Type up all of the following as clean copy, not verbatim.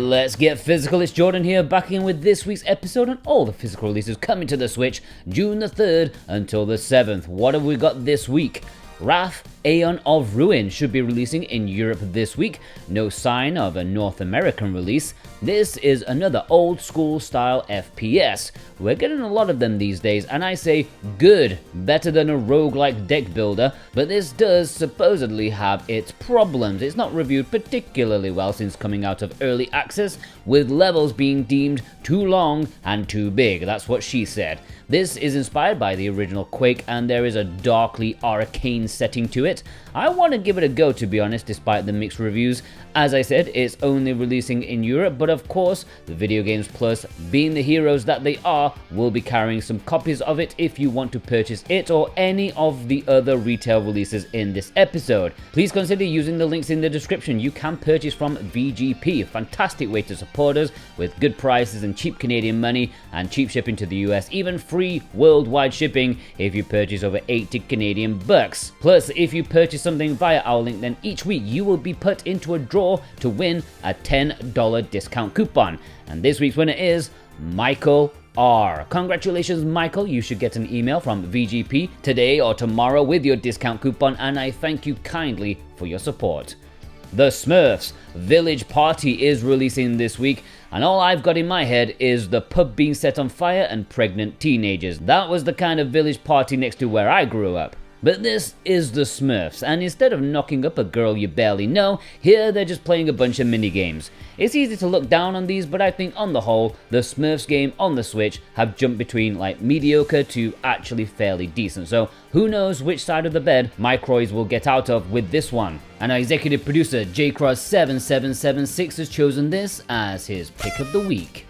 Let's get physical. It's Jordan here, back in with this week's episode on all the physical releases coming to the Switch June the 3rd until the 7th. What have we got this week? Wrath, Aeon of Ruin should be releasing in Europe this week. No sign of a North American release. This is another old school style FPS. We're getting a lot of them these days, and I say good, better than a roguelike deck builder, but this does supposedly have its problems. It's not reviewed particularly well since coming out of early access, with levels being deemed too long and too big. That's what she said. This is inspired by the original Quake, and there is a darkly arcane setting to it. I want to give it a go, to be honest, despite the mixed reviews. As I said, it's only releasing in Europe, but of course, the Video Games Plus, being the heroes that they are, will be carrying some copies of it if you want to purchase it or any of the other retail releases in this episode. Please consider using the links in the description. You can purchase from VGP, a fantastic way to support us with good prices and cheap Canadian money and cheap shipping to the US, even free worldwide shipping if you purchase over 80 Canadian bucks. Plus, if you purchase something via our link, then each week you will be put into a draw to win a $10 discount coupon. And this week's winner is Michael R. Congratulations, Michael. You should get an email from VGP today or tomorrow with your discount coupon, and I thank you kindly for your support. The Smurfs Village Party is releasing this week, and all I've got in my head is the pub being set on fire and pregnant teenagers. That was the kind of village party next to where I grew up. But this is the Smurfs, and instead of knocking up a girl you barely know, here they're just playing a bunch of mini-games. It's easy to look down on these, but I think on the whole, the Smurfs game on the Switch have jumped between like mediocre to actually fairly decent, so who knows which side of the bed Microids will get out of with this one. And our executive producer JCross7776 has chosen this as his pick of the week.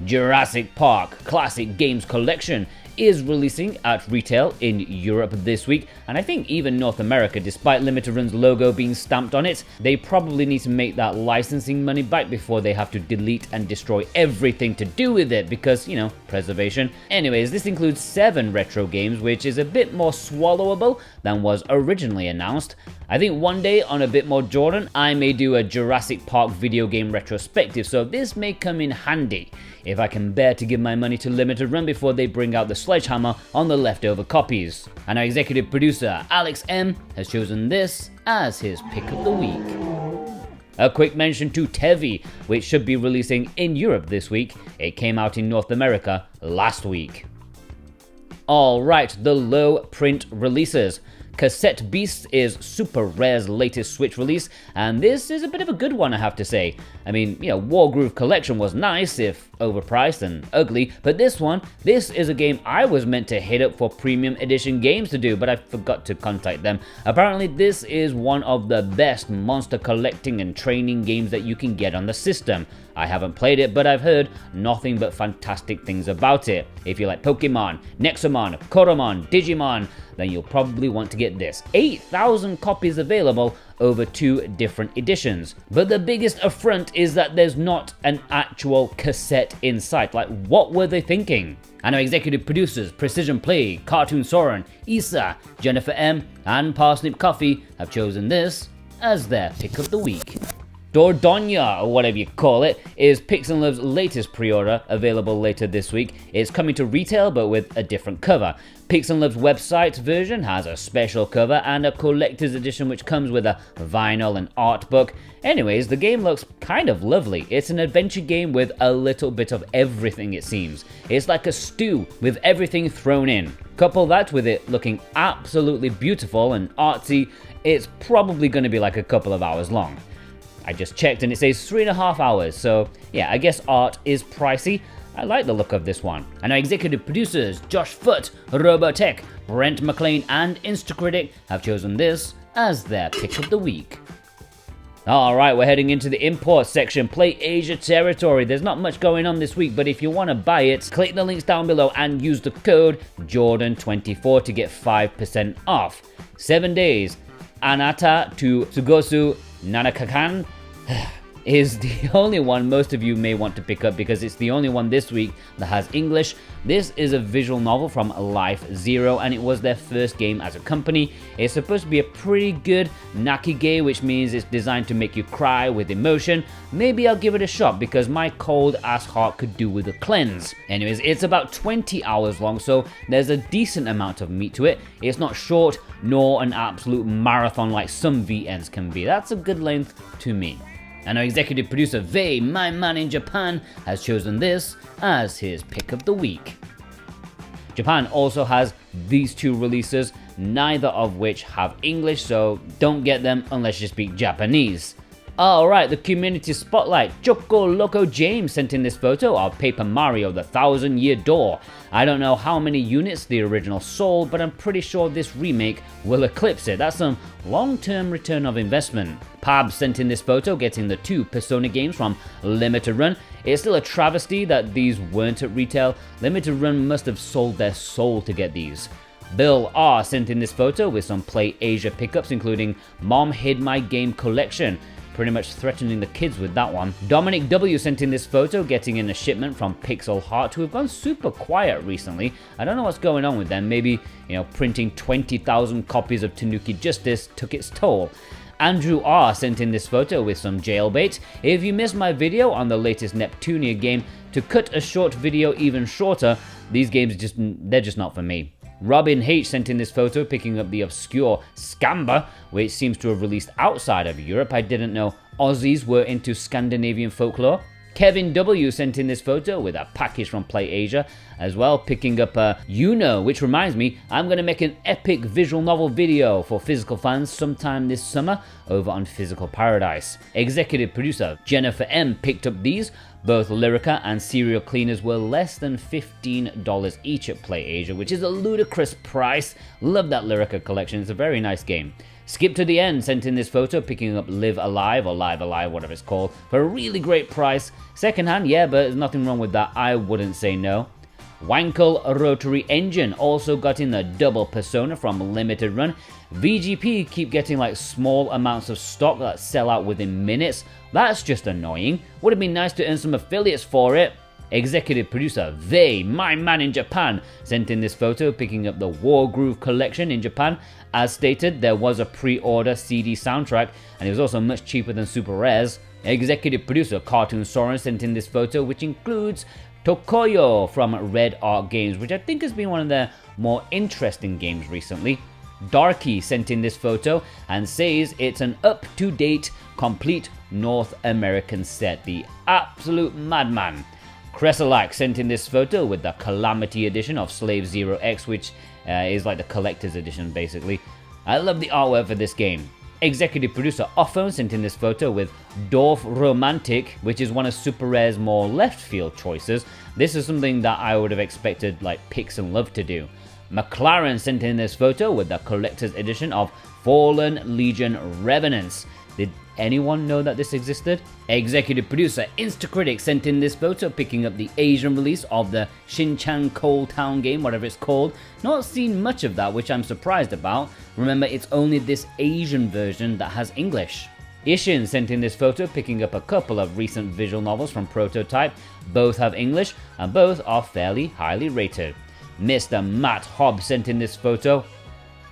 Jurassic Park Classic Games Collection is releasing at retail in Europe this week, and I think even North America, despite Limited Run's logo being stamped on it. They probably need to make that licensing money back before they have to delete and destroy everything to do with it because, you know, preservation. Anyways, this includes 7 retro games, which is a bit more swallowable than was originally announced. I think one day on A Bit More Jordan, I may do a Jurassic Park video game retrospective, so this may come in handy if I can bear to give my money to Limited Run before they bring out the sledgehammer on the leftover copies. And our executive producer, Alex M, has chosen this as his pick of the week. A quick mention to Tevi, which should be releasing in Europe this week. It came out in North America last week. Alright, the low print releases. Cassette Beasts is Super Rare's latest Switch release, and this is a bit of a good one, I have to say. I mean, you know, Wargroove Collection was nice, if overpriced and ugly, but this is a game I was meant to hit up for Premium Edition Games to do, but I forgot to contact them. Apparently, this is one of the best monster collecting and training games that you can get on the system. I haven't played it, but I've heard nothing but fantastic things about it. If you like Pokemon, Nexomon, Koromon, Digimon, then you'll probably want to get this. 8,000 copies available over 2 different editions. But the biggest affront is that there's not an actual cassette in sight. Like, what were they thinking? And our executive producers, Precision Play, Cartoon Soren, Issa, Jennifer M, and Parsnip Coffee have chosen this as their pick of the week. Dordogne, or whatever you call it, is PixnLove's latest pre-order, available later this week. It's coming to retail, but with a different cover. PixnLove's website version has a special cover and a collector's edition which comes with a vinyl and art book. Anyways, the game looks kind of lovely. It's an adventure game with a little bit of everything, it seems. It's like a stew with everything thrown in. Couple that with it looking absolutely beautiful and artsy, it's probably going to be like a couple of hours long. I just checked and it says 3.5 hours, so yeah, I guess art is pricey. I like the look of this one. And our executive producers, Josh Foote, Robotech, Brent McLean, and Instacritic have chosen this as their pick of the week. Alright, we're heading into the import section, Play Asia territory. There's not much going on this week, but if you want to buy it, click the links down below and use the code Jordan24 to get 5% off. 7 days, Anata to Tsugosu Nanakakan. is the only one most of you may want to pick up because it's the only one this week that has English. This is a visual novel from Life Zero, and it was their first game as a company. It's supposed to be a pretty good nakige, which means it's designed to make you cry with emotion. Maybe I'll give it a shot because my cold ass heart could do with a cleanse. Anyways, it's about 20 hours long, so there's a decent amount of meat to it. It's not short nor an absolute marathon like some VNs can be. That's a good length to me. And our executive producer Vei, my man in Japan, has chosen this as his pick of the week. Japan also has these two releases, neither of which have English, so don't get them unless you speak Japanese. Alright, the community spotlight. Choco Loco James sent in this photo of Paper Mario The Thousand Year Door. I don't know how many units the original sold, but I'm pretty sure this remake will eclipse it. That's some long-term return of investment. Pab sent in this photo getting the 2 Persona games from Limited Run. It's still a travesty that these weren't at retail. Limited Run must have sold their soul to get these. Bill R sent in this photo with some Play Asia pickups, including Mom Hid My Game Collection. Pretty much threatening the kids with that one. Dominic W sent in this photo getting in a shipment from Pixel Heart, who have gone super quiet recently. I don't know what's going on with them. Maybe, printing 20,000 copies of Tanuki Justice took its toll. Andrew R sent in this photo with some Jailbait. If you missed my video on the latest Neptunia game, to cut a short video even shorter, these games they're just not for me. Robin H sent in this photo picking up the obscure Scamba, which seems to have released outside of Europe. I didn't know Aussies were into Scandinavian folklore. Kevin W sent in this photo with a package from Play Asia as well, picking up Yuno, which reminds me, I'm going to make an epic visual novel video for physical fans sometime this summer over on Physical Paradise. Executive producer Jennifer M picked up these. Both Lyrica and Serial Cleaners were less than $15 each at Play Asia, which is a ludicrous price. Love that Lyrica collection, it's a very nice game. Skip to the End sent in this photo picking up Live Alive or Live Alive, whatever it's called, for a really great price. Secondhand, yeah, but there's nothing wrong with that, I wouldn't say no. Wankel Rotary Engine also got in the double Persona from Limited Run. VGP keep getting like small amounts of stock that sell out within minutes. That's just annoying. Would have been nice to earn some affiliates for it. Executive producer Vei, my man in Japan, sent in this photo picking up the Wargroove collection in Japan. As stated, there was a pre-order CD soundtrack and it was also much cheaper than Super Rares. Executive producer Cartoon Soren sent in this photo, which includes Tokoyo from Red Arc Games, which I think has been one of their more interesting games recently. Darky sent in this photo and says it's an up-to-date, complete North American set. The absolute madman. Cresselak sent in this photo with the Calamity edition of Slave Zero X, which is like the collector's edition basically. I love the artwork for this game. Executive producer Offo sent in this photo with Dorf Romantic, which is one of Super Rare's more left field choices. This is something that I would have expected like Pix and Love to do. McLaren sent in this photo with the collector's edition of Fallen Legion Revenants. Did anyone know that this existed? Executive producer Instacritic sent in this photo picking up the Asian release of the Shinchan Cold Town game, whatever it's called. Not seen much of that, which I'm surprised about. Remember, it's only this Asian version that has English. Ishin sent in this photo picking up a couple of recent visual novels from Prototype. Both have English and both are fairly highly rated. Mr. Matt Hobbs sent in this photo.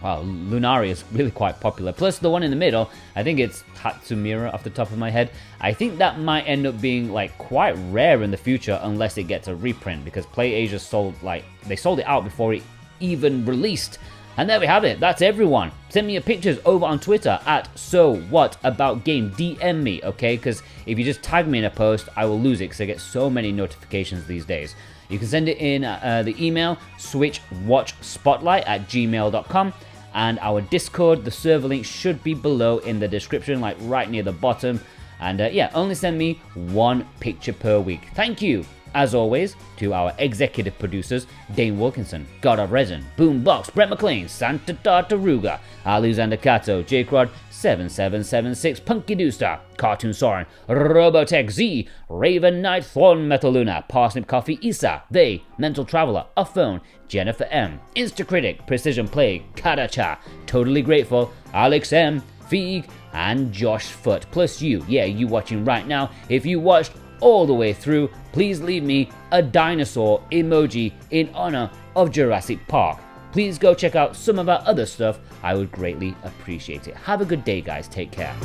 Wow, Lunari is really quite popular. Plus the one in the middle, I think it's Tatsumira off the top of my head. I think that might end up being like quite rare in the future unless it gets a reprint, because Play Asia sold it out before it even released. And there we have it, that's everyone. Send me your pictures over on Twitter at SoWhatAboutGame. DM me, okay? Because if you just tag me in a post, I will lose it because I get so many notifications these days. You can send it in the email switchwatchspotlight@gmail.com, and our Discord, the server link should be below in the description, like right near the bottom. And yeah, only send me one picture per week. Thank you, as always, to our executive producers, Dane Wilkinson, God of Resin, Boombox, Brett McLean, Santa Tartaruga, Alexander Cato, J-Crod, 7776, Punky Dooster, Cartoon Soren, Robotech Z, Raven Knight, Thorn Metal Luna, Parsnip Coffee, Isa, They, Mental Traveler, Phone, Jennifer M, Instacritic, Precision Play, Karacha, Totally Grateful, Alex M, Feig, and Josh Foot, plus you, yeah, you watching right now. If you watched all the way through, please leave me a dinosaur emoji in honor of Jurassic Park. Please go check out some of our other stuff. I would greatly appreciate it. Have a good day, guys. Take care.